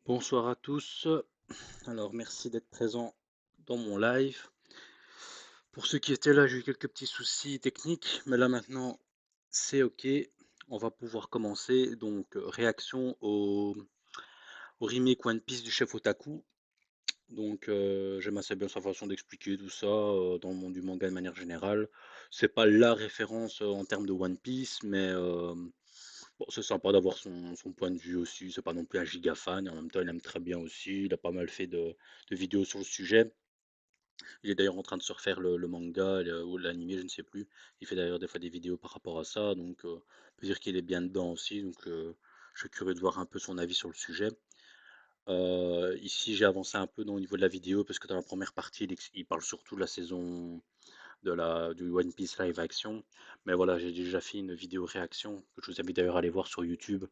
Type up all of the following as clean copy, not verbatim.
Bonsoir à tous. Alors, merci d'être présent dans mon live. Pour ceux qui étaient là, j'ai eu quelques petits soucis techniques, mais là maintenant, c'est OK. On va pouvoir commencer. Donc, réaction au remake One Piece du chef Otaku. Donc, j'aime assez bien sa façon d'expliquer tout ça dans le monde du manga de manière générale. C'est pas la référence en termes de One Piece, mais bon, c'est sympa d'avoir son point de vue aussi. C'est pas non plus un giga fan, et en même temps, il aime très bien aussi. Il a pas mal fait de vidéos sur le sujet. Il est d'ailleurs en train de se refaire le manga ou l'animé, je ne sais plus. Il fait d'ailleurs des fois des vidéos par rapport à ça, donc on peut dire qu'il est bien dedans aussi. Donc je suis curieux de voir un peu son avis sur le sujet. Ici, j'ai avancé un peu au niveau de la vidéo parce que dans la première partie, il parle surtout de la saison du One Piece live action. Mais voilà, j'ai déjà fait une vidéo réaction que je vous invite d'ailleurs à aller voir sur YouTube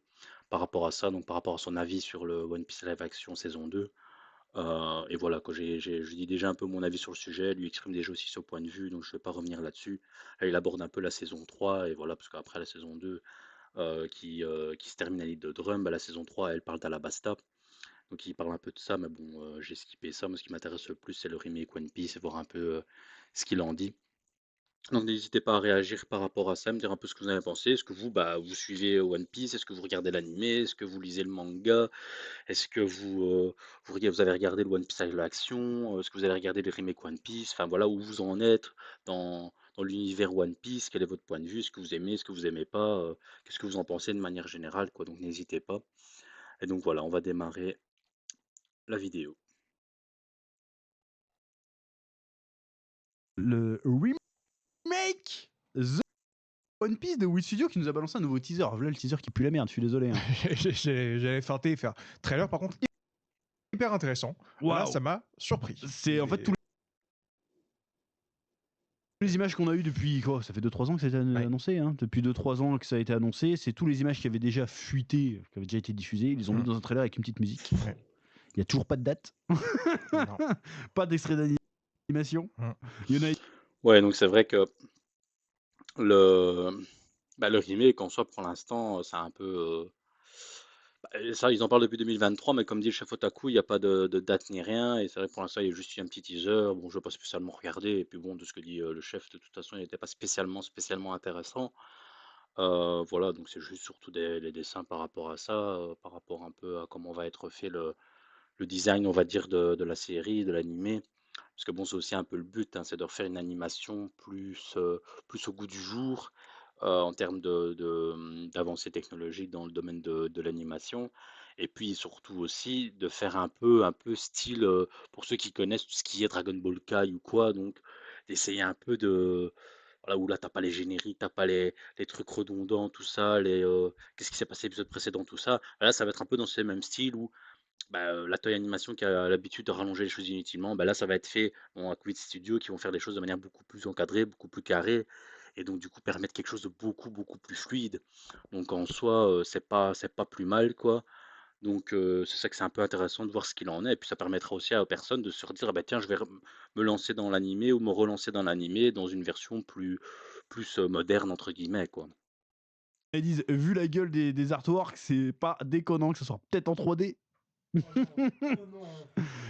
par rapport à ça, donc par rapport à son avis sur le One Piece live action saison 2. Et voilà, quoi, je dis déjà un peu mon avis sur le sujet, lui exprime déjà aussi son point de vue, donc je ne vais pas revenir là-dessus. Là, il aborde un peu la saison 3, et voilà, parce qu'après la saison 2, qui se termine à l'île de Drum, bah, la saison 3, elle parle d'Alabasta. Donc il parle un peu de ça, mais bon, j'ai skippé ça. Moi, ce qui m'intéresse le plus, c'est le remake One Piece et voir un peu ce qu'il en dit. Donc n'hésitez pas à réagir par rapport à ça, me dire un peu ce que vous en avez pensé. Est-ce que vous, bah, vous suivez One Piece? Est-ce que vous regardez l'animé? Est-ce que vous lisez le manga? Est-ce que vous avez regardé le One Piece Live Action? Est-ce que vous avez regardé les remakes One Piece? Enfin voilà, où vous en êtes dans l'univers One Piece? Quel est votre point de vue? Est-ce que vous aimez? Est-ce que vous aimez pas? Qu'est-ce que vous en pensez de manière générale, quoi? Donc n'hésitez pas. Et donc voilà, on va démarrer la vidéo. Le remake The One Piece de Wii Studio qui nous a balancé un nouveau teaser. Voilà le teaser qui pue la merde, je suis désolé. Hein. J'allais feinter et faire trailer, par contre, hyper intéressant. Là, ça Waouh. m'a surpris. C'est en fait tous les images qu'on a eues depuis quoi. Ça fait 2-3 ans que ça a été Ouais. annoncé. Hein. Depuis 2-3 ans que ça a été annoncé. C'est tous les images qui avaient déjà fuité, qui avaient déjà été diffusées. Ils les ont mis dans un trailer avec une petite musique. Ouais. Il n'y a toujours pas de date. Non. Pas d'extrait d'animation. Mm. Il y en a. Ouais, donc c'est vrai que le, le remake en soi, pour l'instant, c'est un peu. Ça, ils en parlent depuis 2023, mais comme dit le chef Otaku, il n'y a pas de date ni rien. Et c'est vrai que pour l'instant, il y a juste eu un petit teaser. Bon, je ne vais pas spécialement regarder. Et puis bon, de ce que dit le chef, de toute façon, il n'était pas spécialement intéressant. Voilà, donc c'est juste surtout les dessins par rapport à ça, par rapport un peu à comment va être fait le design, on va dire, de la série, de l'animé. Parce que bon, c'est aussi un peu le but, hein, c'est de refaire une animation plus au goût du jour, en termes d'avancées technologiques dans le domaine de l'animation. Et puis surtout aussi de faire un peu style, pour ceux qui connaissent tout ce qui est Dragon Ball Kai ou quoi, donc d'essayer un peu de... Voilà, où là, t'as pas les génériques, t'as pas les trucs redondants, tout ça, qu'est-ce qui s'est passé l'épisode précédent, tout ça. Là, ça va être un peu dans ce même style où la Toei Animation qui a l'habitude de rallonger les choses inutilement, bah, là, ça va être fait bon, à Quid Studio qui vont faire les choses de manière beaucoup plus encadrée, beaucoup plus carrée, et donc du coup permettre quelque chose de beaucoup, beaucoup plus fluide. Donc en soi, c'est pas plus mal, quoi. Donc c'est ça que c'est un peu intéressant de voir ce qu'il en est, et puis ça permettra aussi aux personnes de se redire, ah bah tiens, je vais me lancer dans l'animé ou me relancer dans l'animé dans une version plus moderne, entre guillemets, quoi. Ils disent, vu la gueule des artworks, c'est pas déconnant que ce soit peut-être en 3D.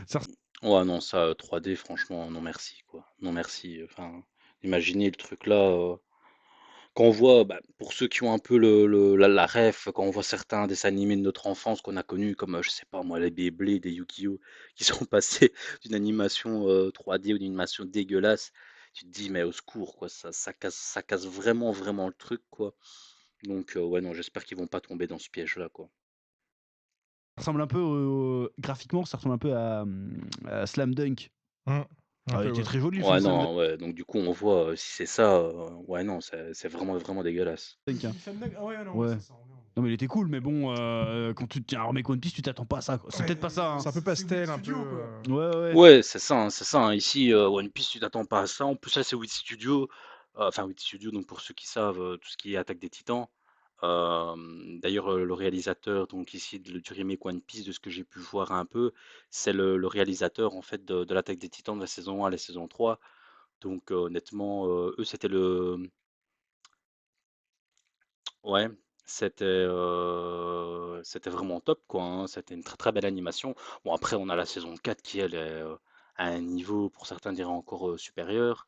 Ça Ouais, non, ça, 3D, franchement, non merci, quoi. Non merci. Enfin, imaginez le truc là. Quand on voit, bah, pour ceux qui ont un peu la ref, quand on voit certains dessins animés de notre enfance qu'on a connus, comme, je sais pas moi, les Beyblade, des Yu-Gi-Oh! Qui sont passés d'une animation 3D ou d'une animation dégueulasse, tu te dis, mais au secours, quoi, ça casse vraiment, vraiment le truc, quoi. Donc, ouais, non, j'espère qu'ils vont pas tomber dans ce piège-là, quoi. ressemble un peu graphiquement, ça ressemble un peu à Slam Dunk. Mm. Un Ah, il peu, était ouais. très joli le film Ouais, Slam non, ouais, donc du coup, on voit, si c'est ça, ouais, non, c'est vraiment, vraiment dégueulasse. Dunk. Hein. Ah ouais, non, Ouais. ça, ça revient. Non mais il était cool, mais bon, quand tu tiens un remake One Piece, tu t'attends pas à ça. Quoi. C'est peut-être pas ça. Hein. C'est un peu pastel, un peu. Ouais, ouais. Ouais, c'est ça, hein, c'est ça, hein. Ici, One Piece, tu t'attends pas à ça. En plus, là, c'est Wit Studio. Enfin, Wit Studio, donc pour ceux qui savent, tout ce qui est Attaque des Titans. D'ailleurs, le réalisateur, donc ici, du remake One Piece, de ce que j'ai pu voir un peu, c'est le réalisateur, en fait, de l'Attaque des Titans de la saison 1 à la saison 3. Donc, honnêtement, eux, c'était le... Ouais. C'était vraiment top, quoi, hein. C'était une très, très belle animation. Bon, après, on a la saison 4 qui, elle, est, à un niveau, pour certains diraient encore, supérieur.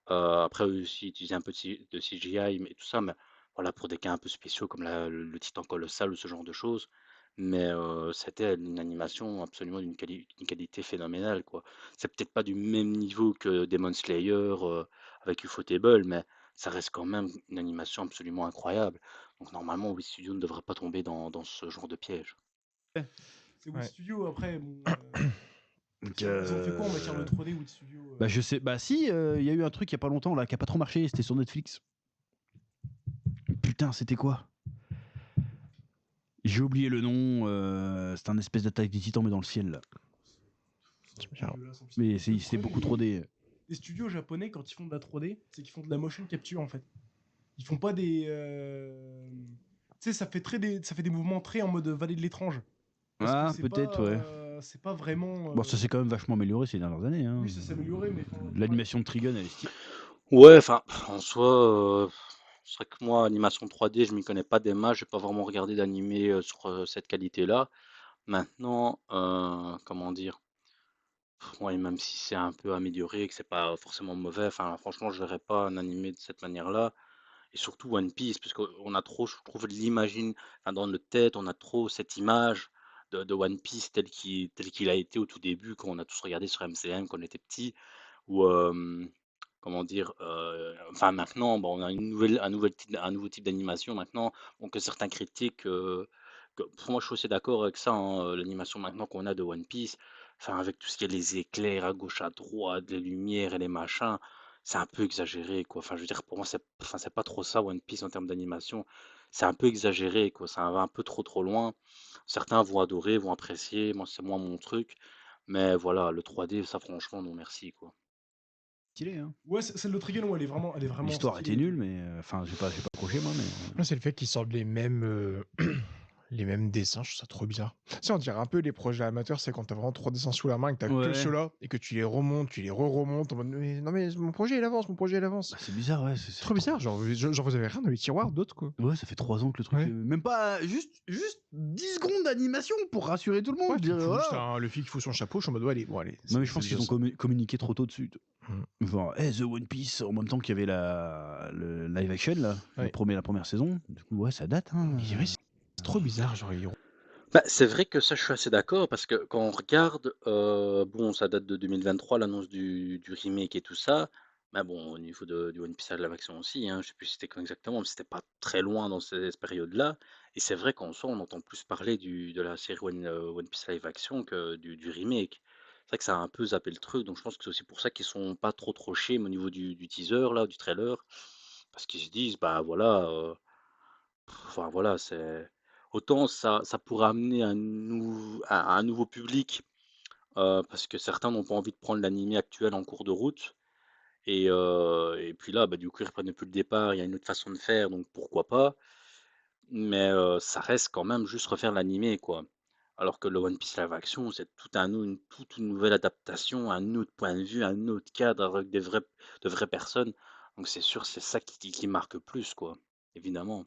Après, eux aussi, utilisaient un peu de CGI, mais tout ça, mais voilà, pour des cas un peu spéciaux comme le titan colossal ou ce genre de choses. Mais c'était une animation absolument d'une qualité phénoménale, quoi. C'est peut-être pas du même niveau que Demon Slayer avec Ufotable, mais ça reste quand même une animation absolument incroyable. Donc normalement, Wii Studio ne devrait pas tomber dans ce genre de piège. C'est Wit Ouais. Studio, après, bon, Donc, ils ont fait quoi en matière de 3D, Wit Studio bah, je sais. Bah, si, il y a eu un truc il y a pas longtemps là qui a pas trop marché. C'était sur Netflix. Putain, c'était quoi? J'ai oublié le nom. C'était un espèce d'attaque des titans, mais dans le ciel là. C'est bien. Mais Le c'était problème beaucoup trop D. des studios japonais, quand ils font de la 3D, c'est qu'ils font de la motion capture, en fait. Ils font pas des... Tu sais, ça fait des mouvements très en mode vallée de l'étrange. Parce que Ah, peut-être, ouais. c'est pas vraiment... Bon, ça s'est quand même vachement amélioré ces dernières années. Hein. Oui, ça s'est amélioré, mais... L'animation de Trigun, elle est stylée. Ouais, enfin, en soi, c'est vrai que moi, animation 3D, je m'y connais pas des masses, j'ai pas vraiment regardé d'animé sur cette qualité-là. Maintenant, comment dire, ouais, même si c'est un peu amélioré, que c'est pas forcément mauvais, enfin, franchement, je verrais pas un animé de cette manière-là. Et surtout One Piece, parce qu'on a trop, je trouve, enfin, dans notre tête, on a trop cette image de One Piece tel qu'il a été au tout début, quand on a tous regardé sur MCM quand on était petit, ou comment dire, enfin maintenant, bon, on a un nouveau type d'animation maintenant, donc que certains critiquent. Pour moi, je suis aussi d'accord avec ça, hein, l'animation maintenant qu'on a de One Piece, enfin avec tout ce qui est les éclairs à gauche, à droite, les lumières et les machins, c'est un peu exagéré, quoi. Enfin, je veux dire, pour moi, c'est pas trop ça One Piece en termes d'animation. C'est un peu exagéré, quoi. Ça va un peu trop loin. Certains vont adorer, vont apprécier. Moi, c'est moins mon truc. Mais voilà, le 3D, ça, franchement, non merci, quoi. Stylé, hein. Ouais, celle de Trigun, ouais, elle est vraiment L'histoire stylée était et nulle, tout. mais enfin, j'ai pas accroché moi, mais. Là, c'est le fait qu'ils sortent les mêmes dessins, je trouve ça trop bizarre. Ça, on dirait un peu les projets amateurs, c'est quand t'as vraiment 3 dessins sous la main et que t'as que Ouais. ceux-là et que tu les remontes, tu les re-remontes en mode non mais mon projet il avance, mon projet il avance. Bah, c'est bizarre, ouais. C'est trop bizarre, genre vous avez rien dans les tiroirs d'autres quoi. Ouais, ça fait 3 ans que le truc. Ouais. Même pas. Juste 10 secondes d'animation pour rassurer tout le monde. Ouais, tu dire, me fous juste voilà. le fil qui fout son chapeau, je suis en mode ouais, allez, bon allez. Non, mais je pense qu'ils ont communiqué trop tôt dessus. Mm. Genre, hey, The One Piece, en même temps qu'il y avait le live action, là, Ouais. la première saison. Du coup, ouais, ça date. Hein. Mais ouais, c'est trop bizarre, genre Bah, c'est vrai que ça, je suis assez d'accord parce que quand on regarde, bon, ça date de 2023, l'annonce du remake et tout ça. Mais bon, au niveau du One Piece live action aussi, hein, je sais plus c'était quand exactement, mais c'était pas très loin dans cette période-là. Et c'est vrai qu'en soi, on entend plus parler de la série One Piece live action que du remake. C'est vrai que ça a un peu zappé le truc, donc je pense que c'est aussi pour ça qu'ils sont pas trop chauds au niveau du teaser, là, du trailer. Parce qu'ils se disent, bah voilà, enfin voilà, c'est autant ça pourrait amener un nouveau public, parce que certains n'ont pas envie de prendre l'animé actuel en cours de route et puis là, bah, du coup, ils reprennent depuis le départ, il y a une autre façon de faire, donc pourquoi pas? Mais ça reste quand même juste refaire l'animé, quoi. Alors que le One Piece live action, c'est toute une nouvelle adaptation, un autre point de vue, un autre cadre avec de vraies personnes, donc c'est sûr, c'est ça qui marque plus, quoi, évidemment.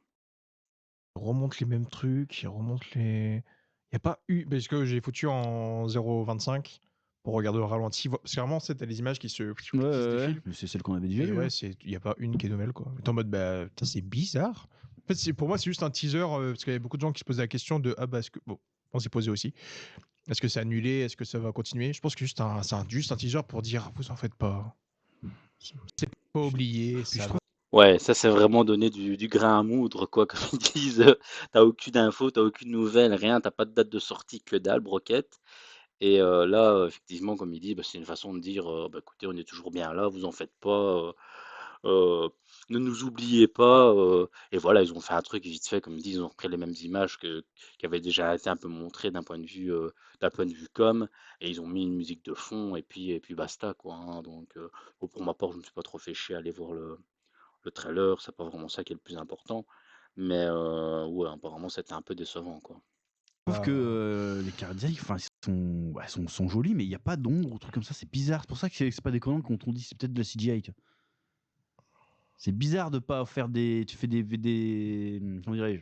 remonte les mêmes trucs, ils remontent les. Il n'y a pas eu. Parce que j'ai foutu en 0,25 pour regarder au ralenti. Parce que vraiment, t'as les images qui Ouais, se ouais, défilent. mais c'est celle qu'on avait déjà Et vue. ouais, Hein. il n'y a pas une qui est nouvelle, quoi. T'es en mode, bah, putain, c'est bizarre. En fait, pour moi, c'est juste un teaser, parce qu'il y a beaucoup de gens qui se posaient la question de, ah bah, est-ce que. Bon, on s'est posé aussi. Est-ce que c'est annulé? Est-ce que ça va continuer? Je pense que c'est juste un teaser pour dire, vous en faites pas. C'est pas oublié, Puis je ça trouve. va. Ouais, ça c'est vraiment donner du grain à moudre, quoi, comme ils disent. Tu aucune info, t'as aucune nouvelle, rien, t'as pas de date de sortie, que dalle, broquette. Et là, effectivement, comme il dit, bah, c'est une façon de dire, bah, écoutez, on est toujours bien là, vous en faites pas, euh, ne nous oubliez pas. Et voilà, ils ont fait un truc vite fait, comme ils disent, ils ont repris les mêmes images qui avaient déjà été un peu montrées d'un point de vue com, et ils ont mis une musique de fond, et puis basta, quoi. Hein. Donc, bon, pour ma part, je me suis pas trop fait chier à aller voir le trailer, c'est pas vraiment ça qui est le plus important. Mais ouais, apparemment, c'était un peu décevant, quoi. Je trouve que les Cardiacs, enfin, sont jolis, mais il n'y a pas d'ombre ou truc comme ça. C'est bizarre. C'est pour ça que c'est pas déconnant quand on dit c'est peut-être de la CGI. Tu vois. C'est bizarre de pas faire des. Tu fais des comment dirais-je?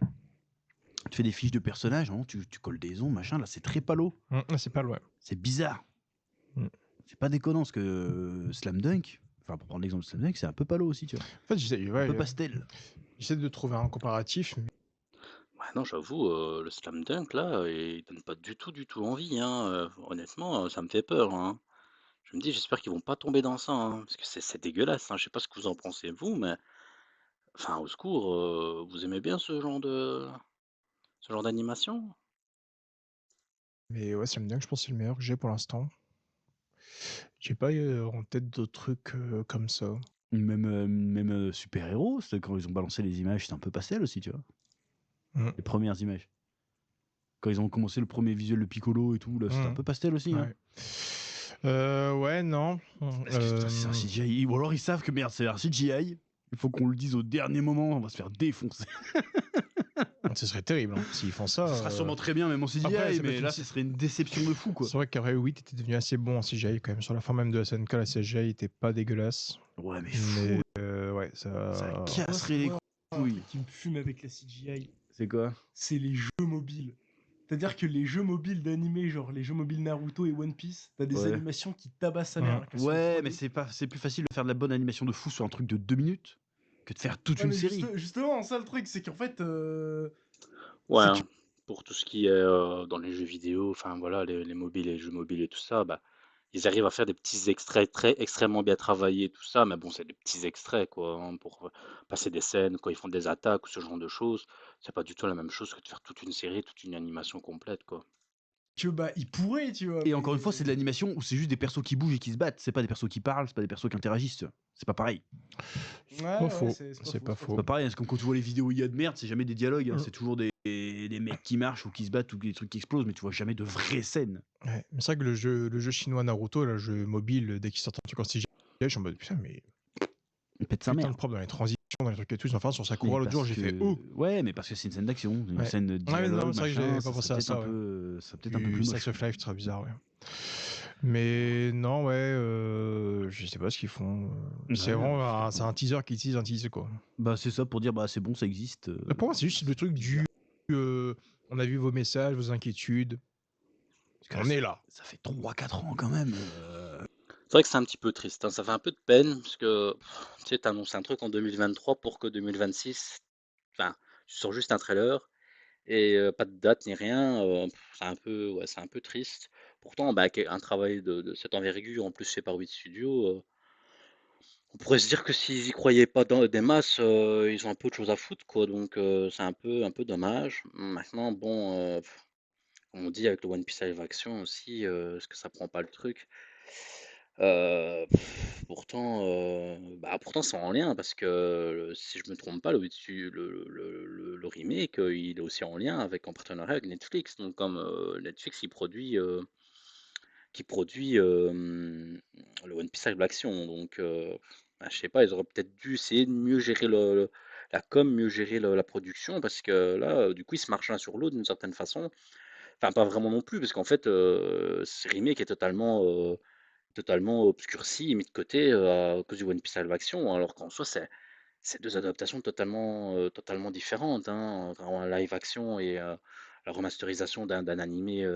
Tu fais des fiches de personnages, vraiment, tu colles des ondes, machin. Là, c'est très palo. C'est pas loin. C'est bizarre. Mm. C'est pas déconnant parce que Slam Dunk, enfin, pour prendre l'exemple de Slam Dunk, c'est un peu palo aussi, tu vois. En fait, j'essaie Un peu pastel. de trouver un comparatif. Mais Ouais, non, j'avoue, le slam dunk là, il donne pas du tout envie, hein, honnêtement, ça me fait peur, hein. Je me dis: «J'espère qu'ils vont pas tomber dans ça, hein», parce que c'est dégueulasse, hein. Je sais pas ce que vous en pensez vous, mais enfin, au secours, vous aimez bien ce genre d'animation? Mais ouais, Slam Dunk, je pense que c'est le meilleur que j'ai pour l'instant. J'ai pas en tête d'autres trucs comme ça. Même super-héros, quand ils ont balancé les images, c'était un peu pastel aussi, tu vois. Les premières images. Quand ils ont commencé le premier visuel de Piccolo et tout, là, c'était un peu pastel aussi. Hein. Ouais, non. Parce que putain, c'est un CGI. Ou alors ils savent que merde, c'est un CGI. Il faut qu'on le dise au dernier moment, on va se faire défoncer. Ce serait terrible hein, s'ils font ça. Ça sera sûrement très bien, même en CGI, Après, ça peut mais être là, une- ce serait une déception de fou, quoi. C'est vrai qu'après 8 était devenu assez bon en CGI quand même. Sur la fin même de SNK, la CGI était pas dégueulasse. Ouais, mais fou. Ouais, Ça Moi, casserait les un couilles. truc qui me fume avec la CGI, C'est quoi? c'est les jeux mobiles. C'est-à-dire que les jeux mobiles d'animé, genre les jeux mobiles Naruto et One Piece, t'as des Ouais. animations qui tabassent sa mère. Ouais, mais c'est plus facile de faire de la bonne animation de fou sur un truc de 2 minutes que de faire toute une série. Justement, ça le truc, c'est qu'en fait. Ouais, c'est hein, pour tout ce qui est, dans les jeux vidéo, enfin voilà, les mobiles, les jeux mobiles et tout ça, bah, ils arrivent à faire des petits extraits très extrêmement bien travaillés, tout ça, mais bon, c'est des petits extraits, quoi, hein, pour, passer des scènes, quand ils font des attaques ou ce genre de choses. C'est pas du tout la même chose que de faire toute une série, toute une animation complète, quoi. Que bah, ils pourraient, tu vois. Et encore une fois, c'est de l'animation où c'est juste des persos qui bougent et qui se battent. C'est pas des persos qui parlent, c'est pas des persos qui interagissent. Tu vois. C'est pas pareil. Pas faux. C'est pas C'est faux. pas pareil, parce que quand tu vois les vidéos IA de merde, c'est jamais des dialogues. Hein. C'est toujours des mecs qui marchent ou qui se battent ou des trucs qui explosent, mais tu vois jamais de vraies scènes. Ouais, mais c'est vrai que le jeu chinois Naruto, là, le jeu mobile, dès qu'il sort un truc en CGI, je suis en mode putain, mais. On pète sa Putain mère. de propre dans les transitions, dans les trucs et tout. Enfin, sur Sakura l'autre jour, j'ai fait oh. Ouais, mais parce que c'est une scène d'action, une scène de Ouais, dialogue, non, c'est vrai que machin, j'avais pas pensé à ça. Ça peut-être un peu plus moche. Slice of Life, très bizarre, ouais. Mais non, ouais, je sais pas ce qu'ils font. C'est vraiment c'est un teaser qui tease un teaser, quoi. Bah, c'est ça pour dire, bah, c'est bon, ça existe. Pour moi, c'est juste le truc du. On a vu vos messages, vos inquiétudes. On est là. Ça fait 3-4 ans quand même. C'est vrai que c'est un petit peu triste, hein, ça fait un peu de peine parce que, tu sais, tu annonces un truc en 2023 pour que 2026, enfin, tu sors juste un trailer et pas de date ni rien, c'est un peu ouais, c'est un peu triste. Pourtant, bah, un travail de cette envergure, en plus fait par 8 Studios, on pourrait se dire que s'ils y croyaient pas dans des masses, ils ont un peu de choses à foutre, quoi, donc c'est un peu dommage. Maintenant, bon, comme on dit avec le One Piece live action aussi, est-ce que ça prend pas le truc? Pourtant, pourtant c'est en lien parce que, si je me trompe pas, le remake, il est aussi en lien avec en partenariat avec Netflix. Donc comme, Netflix qui produit, le One Piece live action. Donc, je sais pas, ils auraient peut-être dû essayer de mieux gérer la com, mieux gérer la production parce que là, du coup, ils se marchent l'un sur l'autre d'une certaine façon. Enfin, pas vraiment non plus parce qu'en fait, ce remake est totalement obscurci et mis de côté, à cause du One Piece live action, alors qu'en soi, c'est 2 adaptations totalement différentes, hein. Entre un live action et la remasterisation d'un animé,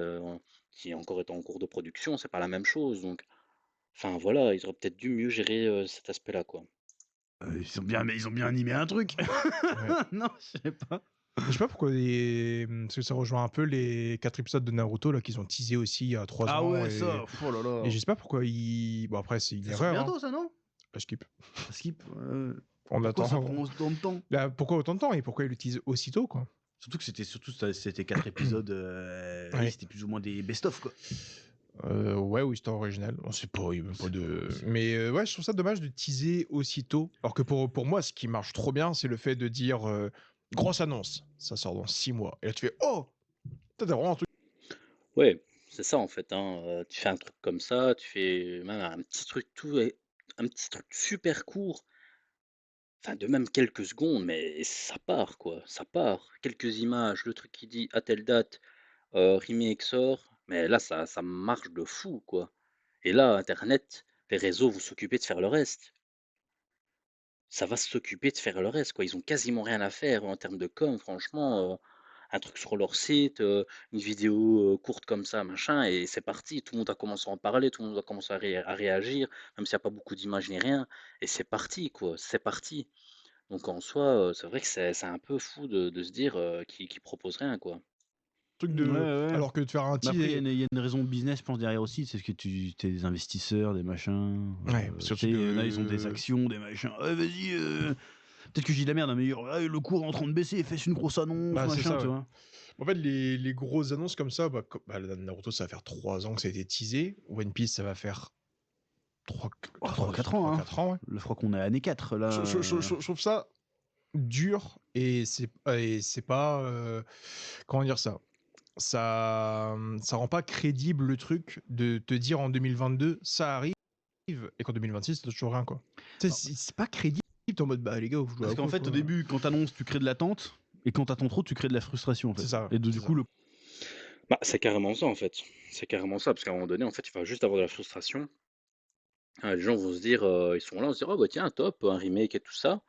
qui encore est en cours de production, c'est pas la même chose, donc enfin voilà, ils auraient peut-être dû mieux gérer, cet aspect-là, quoi. Ils ont bien animé un truc. Non, je sais pas. Je sais pas pourquoi parce que ça rejoint un peu les 4 épisodes de Naruto là qu'ils ont teasé aussi il y a 3 ans. Ah ouais, ça, oh là là. Et je sais pas pourquoi ils. Bon, après, c'est une erreur. Bientôt, ça, non? Skip. Skip. On Pourquoi attend. ça prend autant de temps? Là, pourquoi autant de temps et pourquoi ils l'utilisent aussitôt, quoi? Surtout que c'était 4 épisodes, c'était plus ou moins des best-of, quoi. Ouais, ou histoire originale. On sait pas, il y a même pas de. Mais ouais, je trouve ça dommage de teaser aussitôt. Alors que pour moi, ce qui marche trop bien, c'est le fait de dire grosse annonce, ça sort dans 6 mois. Et là, tu fais oh, t'as vraiment un truc. Ouais, c'est ça, en fait, hein, tu fais un truc comme ça, tu fais même un petit truc super court, enfin de même quelques secondes, mais ça part, quoi, ça part. Quelques images, le truc qui dit: «À telle date, remake sort», mais là, ça marche de fou, quoi. Et là, internet, les réseaux vont s'occuper de faire le reste. Ça va s'occuper de faire le reste, quoi. Ils ont quasiment rien à faire en termes de com, franchement, un truc sur leur site, une vidéo courte comme ça, machin, et c'est parti. Tout le monde a commencé à en parler, tout le monde a commencé à réagir, même s'il n'y a pas beaucoup d'images ni rien, et c'est parti, quoi, c'est parti. Donc en soi, c'est vrai que c'est un peu fou de se dire qu'ils proposent rien, quoi. Truc Ouais, de. ouais. Alors que de faire un Mais après, teaser. il y a une raison business, je pense, derrière aussi. C'est ce que tu es des investisseurs, des machins. Ouais, parce que Tu sais, il y en a, ils ont des actions, des machins. Ouais, vas-y. Peut-être que je dis de la merde, hein, mais ouais, le cours est en train de baisser, fais une grosse annonce, Bah, c'est machin, ça, tu ouais. vois. En fait, les grosses annonces comme ça, Naruto, ça va faire 3 ans que ça a été teasé. One Piece, ça va faire 3-4 ans, hein. 4 ans, ouais. Je crois qu'on est à année 4, là. Je trouve ça dur et c'est pas. Comment dire ça? Ça rend pas crédible le truc de te dire en 2022, ça arrive, et qu'en 2026, t'as toujours rien, quoi. Tu sais, c'est pas crédible. T'es en mode, bah les gars, vous jouez Parce à qu'en quoi, fait, quoi. au début, quand t'annonces, tu crées de l'attente. Et quand t'attends trop, tu crées de la frustration, en fait. C'est ça. Et du coup, Bah, c'est carrément ça, en fait. C'est carrément ça, parce qu'à un moment donné, en fait, il va juste avoir de la frustration. Les gens vont se dire, ils sont là, on se dire: «Oh bah tiens, top, un remake et tout ça».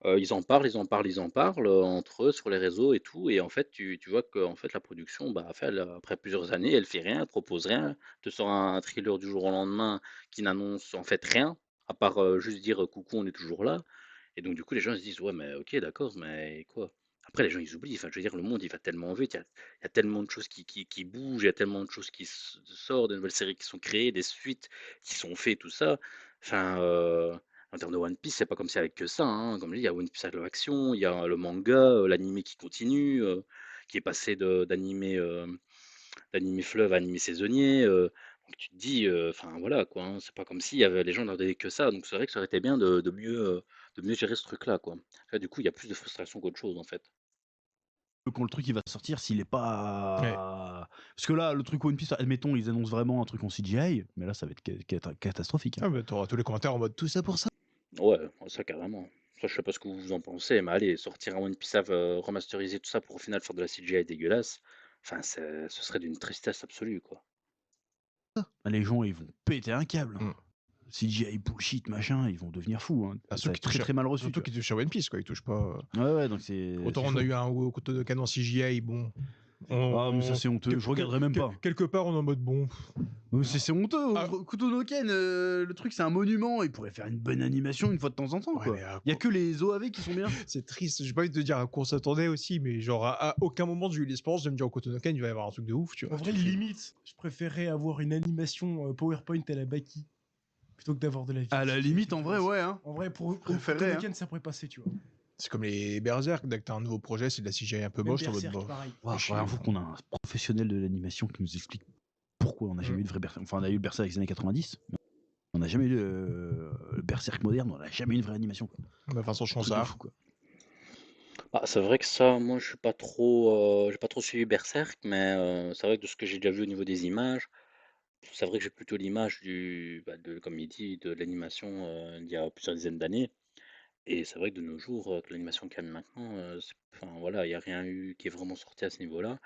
Ils en parlent, ils en parlent, ils en parlent, entre eux sur les réseaux et tout, et en fait, tu vois qu'en fait la production, bah, fait elle, après plusieurs années, elle fait rien, elle propose rien, te sort un thriller du jour au lendemain qui n'annonce en fait rien, à part, juste dire: «Coucou, on est toujours là», et donc du coup, les gens ils se disent: «Ouais, mais OK, d'accord, mais quoi?» Après les gens ils oublient, enfin, je veux dire, le monde il va tellement vite, il y a tellement de choses qui bougent, il y a tellement de choses qui sortent, de nouvelles séries qui sont créées, des suites qui sont faites, tout ça. Enfin, en termes de One Piece, c'est pas comme si avec que ça, hein. Comme je dis, il y a One Piece Live Action, il y a le manga, l'animé qui continue, qui est passé d'animé fleuve à animé saisonnier, donc tu te dis, enfin voilà quoi, hein, c'est pas comme si y avait les gens leur donnaient que ça, donc c'est vrai que ça aurait été bien de mieux gérer ce truc-là, quoi. Là, du coup, il y a plus de frustration qu'autre chose, en fait. quand le truc il va sortir, s'il est Ouais. pas. Parce que là, le truc One Piece, admettons, ils annoncent vraiment un truc en CGI, mais là, ça va être catastrophique, hein. Ah, bah, t'auras tous les commentaires en mode tout ça pour ça. Ouais, ça carrément. Ça, je sais pas ce que vous en pensez, mais allez, sortir un One Piece remasterisé, tout ça, pour au final faire de la CGI dégueulasse, enfin, ce serait d'une tristesse absolue, quoi. Les gens, ils vont péter un câble. Mm. CGI bullshit, machin, ils vont devenir fous, hein. Bah, Ça va être très très mal reçu. surtout qui touchent à One Piece, quoi. Ils touchent pas. Ouais, donc c'est. Autant c'est on a chaud. eu un Hokuto no Ken en CGI, bon. Ah, mais ça, c'est honteux. Je regarderai même pas. Quelque part, on est en mode bon. C'est honteux. Ah. Couteau no Ken, le truc, c'est un monument. Il pourrait faire une bonne animation une fois de temps en temps, Ouais, quoi. mais Il y a que les OAV qui sont bien. C'est triste. J'ai pas envie de te dire à quoi on s'attendait aussi, mais genre, à aucun moment j'ai eu l'espoir de me dire au Hokuto no Ken, il va y avoir un truc de ouf, tu vois. En vrai, limite, je préférerais avoir une animation PowerPoint à la Baki plutôt que d'avoir de la vie. À la limite, en vrai, ouais. Hein. En vrai, pour préférerais, Hokuto no Ken, ça pourrait passer, tu vois. C'est comme les Berserk, dès que t'as un nouveau projet, c'est de la CGI un peu Même moche, t'es en mode Berserk, bon. pareil. Wow, il faut qu'on a un professionnel de l'animation qui nous explique pourquoi on n'a jamais eu de vrai Berserk. Enfin, on a eu le Berserk avec les années 90, mais on n'a jamais eu le Berserk moderne, on n'a jamais eu une vraie animation, quoi. Bah, façon, je Truc pense de ça. fou, quoi. Bah, c'est vrai que ça, moi, je suis pas trop, j'ai pas trop suivi Berserk, mais c'est vrai que de ce que j'ai déjà vu au niveau des images, c'est vrai que j'ai plutôt l'image comme il dit, de l'animation d'il y a plusieurs dizaines d'années. Et c'est vrai que de nos jours, avec l'animation qu'il y a maintenant, enfin voilà, il n'y a rien eu qui est vraiment sorti à ce niveau-là.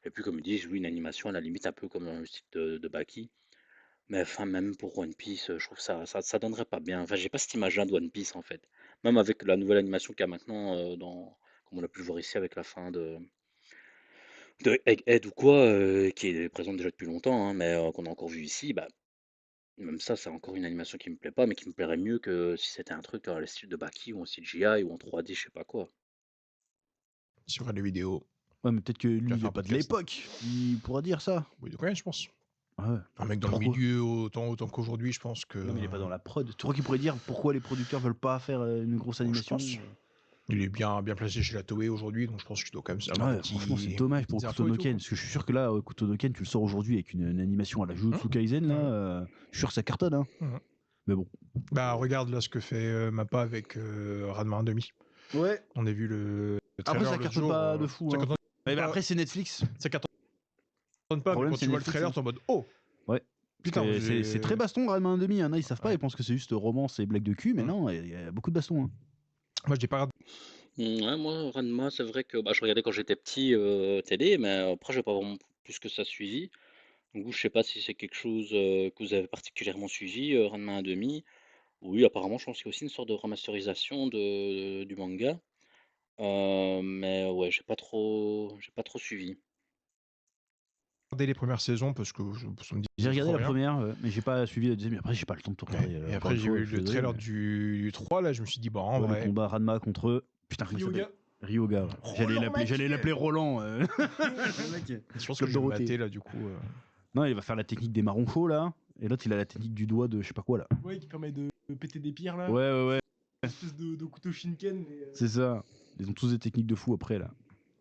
Et puis comme il dit, oui, une animation à la limite un peu comme dans le style de Baki. Mais enfin, même pour One Piece, je trouve que ça donnerait pas bien. Enfin, j'ai pas cette image-là de One Piece en fait. Même avec la nouvelle animation qu'il y a maintenant, comme on a pu le voir ici avec la fin de Egghead ou quoi, qui est présente déjà depuis longtemps, hein, mais qu'on a encore vu ici, bah, même ça, c'est encore une animation qui me plaît pas, mais qui me plairait mieux que si c'était un truc dans le style de Baki ou en CGI ou en 3D, je sais pas quoi. Sur les vidéos. Ouais, mais peut-être que lui, Tu vas il faire est un pas de podcast. l'époque. Il pourra dire ça. Oui, donc ouais, je pense. Ah ouais. Un mec dans le Pourquoi milieu autant qu'aujourd'hui, je pense que. Non, mais il est pas dans la prod. Tu crois qu'il pourrait dire pourquoi les producteurs veulent pas faire une grosse Je animation pense. Il est bien placé chez la Toei aujourd'hui, donc je pense qu'il doit quand même avoir Ouais, des petits. franchement, c'est dommage pour des Couteau infos et no tout, Ken. quoi. Parce que je suis sûr que là, Couteau no Ken, tu le sors aujourd'hui avec une animation à la Jujutsu Kaisen, là. Je suis sûr que ça cartonne, hein. Mais bon. Bah, regarde là ce que fait Mappa avec Ranma 1,5. Ouais. On a vu le Après, trailer ça l'autre cartonne jour. pas de fou. Ça Hein. cartonne Mais pas, après, c'est Netflix. ça cartonne Le pas, mais problème, quand c'est tu vois le Netflix, trailer, hein. t'es en mode oh. Ouais. Putain, c'est très baston, Ranma 1,5. Il y en a, ils savent pas, Ouais. ils pensent que c'est juste romance et blague de cul, mais non, il y a beaucoup de baston. Hein. Moi, je l'ai pas regardé. Ouais, moi, Ranma, c'est vrai que bah, je regardais quand j'étais petit télé, mais après, j'ai pas vraiment plus que ça suivi. Donc, vous, je sais pas si c'est quelque chose que vous avez particulièrement suivi, Ranma 1,5. Oui, apparemment, je pense qu'il y a aussi une sorte de remasterisation du manga. Mais ouais, j'ai pas trop suivi. Regardé les premières saisons parce que ça me J'ai disait regardé trop la rien. première, mais j'ai pas suivi la deuxième. Après, j'ai pas le temps de tout regarder. Et Encore après, une j'ai fois, vu je suis le désolé, trailer mais- du 3, là, je me suis dit, bon, en Ouais, le vrai. combat Ranma contre. Putain, comment il s'appelle Ryoga. Ryoga. Ouais. J'allais Roland l'appeler Roland. Le mec. Je pense que Club je vais me Dorothée. mater, là, du coup. Non, il va faire la technique des marrons chauds là. Et l'autre, il a la technique du doigt de je sais pas quoi là. Ouais, qui permet de péter des pierres là. Ouais. Une espèce de couteau Shinken. Mais, C'est ça. Ils ont tous des techniques de fou après là.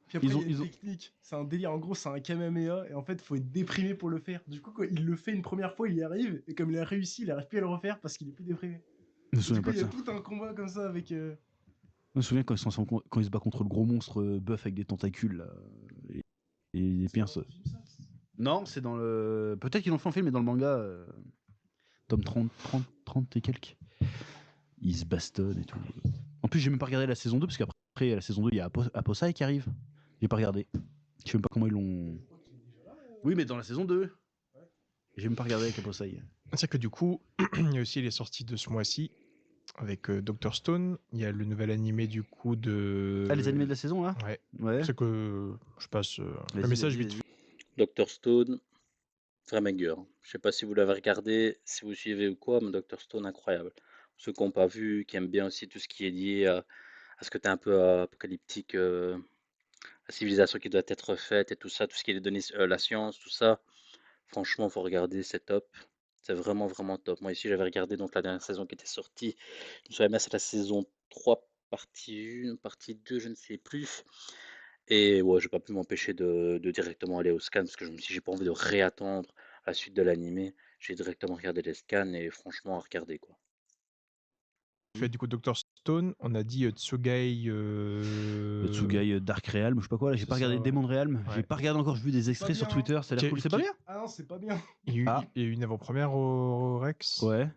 Puis après, Ils il ont- y a une ils ont- technique. C'est un délire. En gros, c'est un Kamehameha. Et en fait, il faut être déprimé pour le faire. Du coup, quand il le fait une première fois, il y arrive. Et comme il a réussi, il arrive plus à le refaire parce qu'il est plus déprimé. Je me Et du souviens coup, pas il de y a ça. tout un combat comme ça avec. Je me souviens quand il se bat contre le gros monstre bœuf avec des tentacules là. Et des pinces. Non, c'est dans le. Peut-être qu'ils l'ont fait en film, mais dans le manga, tome 30 et quelques. Ils se bastonnent et tout. En plus, j'ai même pas regardé la saison 2, parce qu'après la saison 2, il y a Aposai qui arrive. J'ai pas regardé. Je sais même pas comment ils l'ont. Oui, mais dans la saison 2. J'ai même pas regardé avec Aposai. C'est que du coup, il y a aussi les sorties de ce mois-ci avec Dr. Stone. Il y a le nouvel animé du coup de. Ah, les animés de la saison là Ouais. Ouais. C'est que je passe le Vas-y, message vas-y, vite vas-y. fait. Dr. Stone, vrai banger. Je sais pas si vous l'avez regardé, si vous suivez ou quoi, mais Dr. Stone, incroyable. Pour ceux qui n'ont pas vu, qui aiment bien aussi tout ce qui est lié à ce côté un peu apocalyptique, la civilisation qui doit être faite et tout ça, tout ce qui est les données, la science, tout ça. Franchement, faut regarder, c'est top. C'est vraiment, vraiment top. Moi ici, j'avais regardé donc la dernière saison qui était sortie. Je me souviens bien, c'est la saison 3, partie 1, partie 2, je ne sais plus. Et ouais, j'ai pas pu m'empêcher de directement aller au scan parce que je me suis dit, j'ai pas envie de réattendre la suite de l'animé. J'ai directement regardé les scans et franchement, à regarder quoi. Fait du coup Dr. Stone, on a dit Tsugai. Tsugai Dark Realm, je sais pas quoi là. J'ai C'est pas regardé ça, ouais. Demon Realm. Ouais. J'ai pas regardé encore, j'ai vu des extraits sur bien, Twitter. Ça a l'air Qui- cool. C'est pas qui- bien Ah non, c'est pas bien. Il y a eu, Ah. il y a eu une avant-première au Rex. Ouais.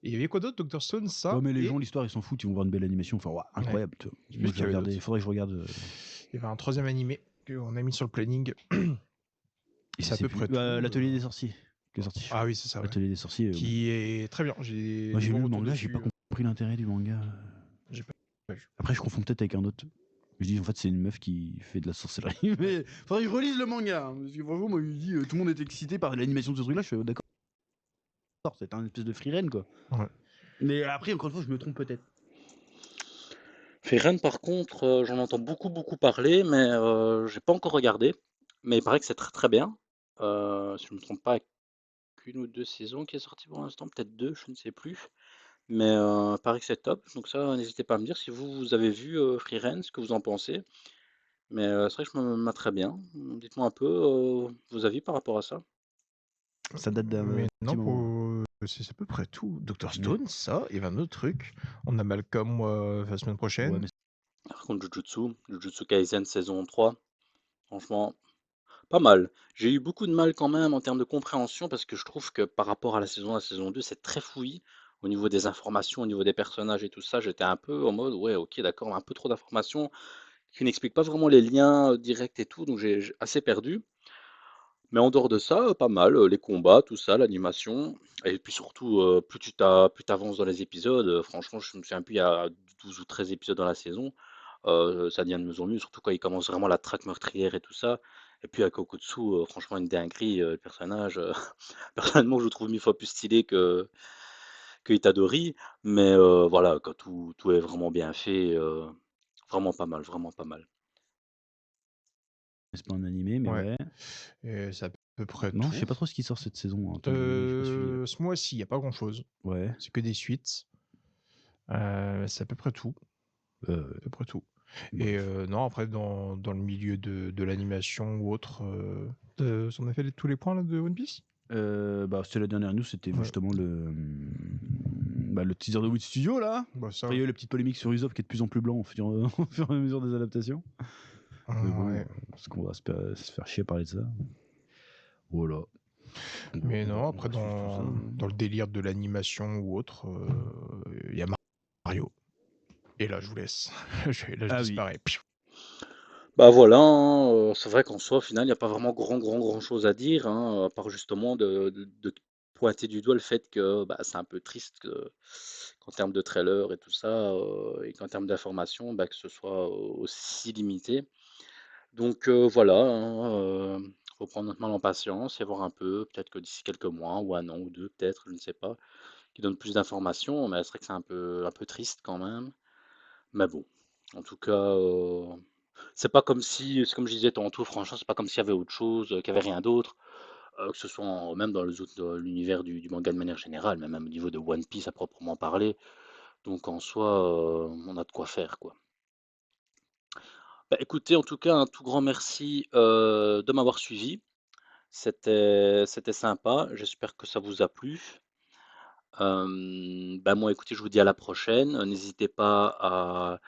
Et il y avait quoi d'autre, Dr. Stone, ça Ouais, mais les et gens, l'histoire, ils s'en foutent. Ils vont voir une belle animation. Enfin, ouah, incroyable. Tu vois. Je sais plus Moi, ce qu'il y avait d'autre. il faudrait que je regarde. Il y avait un troisième animé qu'on a mis sur le planning. Et C'est à peu près tout. L'atelier des sorciers qui est sorti. Ah oui, c'est ça. Ouais. L'atelier des sorciers. Qui est très bien. Moi, j'ai lu le manga, j'ai pas compris l'intérêt du manga. J'ai pas vu. Après, je confonds peut-être avec un autre. Je dis en fait, c'est une meuf qui fait de la sorcellerie. Mais faudrait que je relise le manga. Parce que franchement, moi, il dit tout le monde est excité par l'animation de ce truc-là. Je suis d'accord. C'est un espèce de freerun, quoi. Ouais. Mais après, encore une fois, je me trompe peut-être. Frieren, par contre, j'en entends beaucoup, beaucoup parler, mais j'ai pas encore regardé. Mais il paraît que c'est très, très bien. Si je me trompe pas, qu'une ou deux saisons qui est sortie pour l'instant, peut-être deux, je ne sais plus. Mais il paraît que c'est top. Donc ça, n'hésitez pas à me dire si vous avez vu Frieren, ce que vous en pensez. Mais c'est vrai que je me mettrais bien. Dites-moi un peu vos avis par rapport à ça. Ça date d'un Mais petit non, moment. c'est à peu près tout. Dr. Stone, ça, il y avait un autre truc. On a Malcolm la semaine prochaine. Ouais, mais Par contre, Jujutsu Kaisen saison 3, franchement, pas mal. J'ai eu beaucoup de mal quand même en termes de compréhension parce que je trouve que par rapport à la saison 1 à la saison 2, c'est très fouillis au niveau des informations, au niveau des personnages et tout ça. J'étais un peu en mode, ouais, ok, d'accord, un peu trop d'informations qui n'expliquent pas vraiment les liens directs et tout, donc j'ai assez perdu. Mais en dehors de ça, pas mal, les combats, tout ça, l'animation, et puis surtout, plus t'avances dans les épisodes, franchement, je me souviens plus, il y a 12 ou 13 épisodes dans la saison, ça devient de mieux en mieux, surtout quand il commence vraiment la traque meurtrière et tout ça. Et puis avec Okotsu, franchement une dinguerie, le personnage, personnellement je le trouve 1000 fois plus stylé que Itadori, mais voilà, quand tout est vraiment bien fait, vraiment pas mal, vraiment pas mal. c'est pas un animé, mais Ouais. ouais. Et c'est à peu près Non, tout. je sais pas trop ce qui sort cette saison. En termes d'animé, j'ai pas suivi, là. Ce mois-ci, il n'y a pas grand-chose. Ouais. C'est que des suites. C'est à peu près tout. À peu près tout. Et non, après, dans le milieu de l'animation ou autre, on a fait tous les points là, de One Piece. C'était la dernière news, c'était justement le teaser de Wit Studio là. Bah, ça, Après, il y a eu la petite polémique sur Usopp qui est de plus en plus blanc au fur et à mesure des adaptations. Mais bon, ouais. parce qu'on va se faire chier à parler de ça. Voilà. Mais non, On après, va suivre tout ça, hein. dans le délire de l'animation ou autre, il y a Mario. Et là, je vous laisse. Je disparais. Oui. Bah voilà, hein, c'est vrai qu'en soi, au final, il n'y a pas vraiment grand chose à dire, hein, à part justement de pointer du doigt le fait que bah, c'est un peu triste qu'en termes de trailer et tout ça, et qu'en termes d'information, bah, que ce soit aussi limité. Donc voilà, hein, faut prendre notre mal en patience et voir un peu, peut-être que d'ici quelques mois ou un an ou 2 peut-être, je ne sais pas, qui donne plus d'informations, mais c'est vrai que c'est un peu triste quand même. Mais bon, en tout cas, c'est pas comme si c'est comme je disais tantôt, franchement, c'est pas comme s'il y avait autre chose, qu'il y avait rien d'autre, que ce soit même dans les autres dans l'univers du manga de manière générale, mais même au niveau de One Piece à proprement parler. Donc en soi, on a de quoi faire, quoi. Bah, écoutez, en tout cas, un tout grand merci, de m'avoir suivi. C'était sympa, j'espère que ça vous a plu. Bah, moi, écoutez, je vous dis à la prochaine. N'hésitez pas à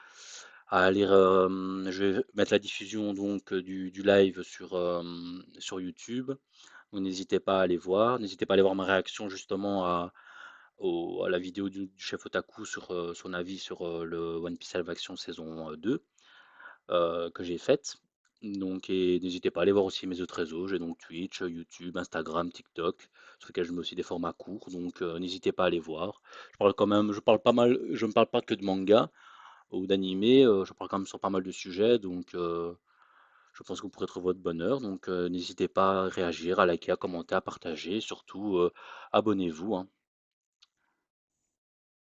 aller, je vais mettre la diffusion donc du live sur YouTube. Donc n'hésitez pas à aller voir. N'hésitez pas à aller voir ma réaction justement à la vidéo du chef Otaku sur son avis sur le One Piece Live Action saison 2 que j'ai faite. Donc, et n'hésitez pas à aller voir aussi mes autres réseaux. J'ai donc Twitch, YouTube, Instagram, TikTok, sur lesquels je mets aussi des formats courts. Donc, n'hésitez pas à aller voir. Je parle quand même, je parle pas mal, je ne parle pas que de manga ou d'animé. Je parle quand même sur pas mal de sujets. Donc, je pense que vous pourrez trouver votre bonheur. Donc, n'hésitez pas à réagir, à liker, à commenter, à partager. Surtout, abonnez-vous, hein.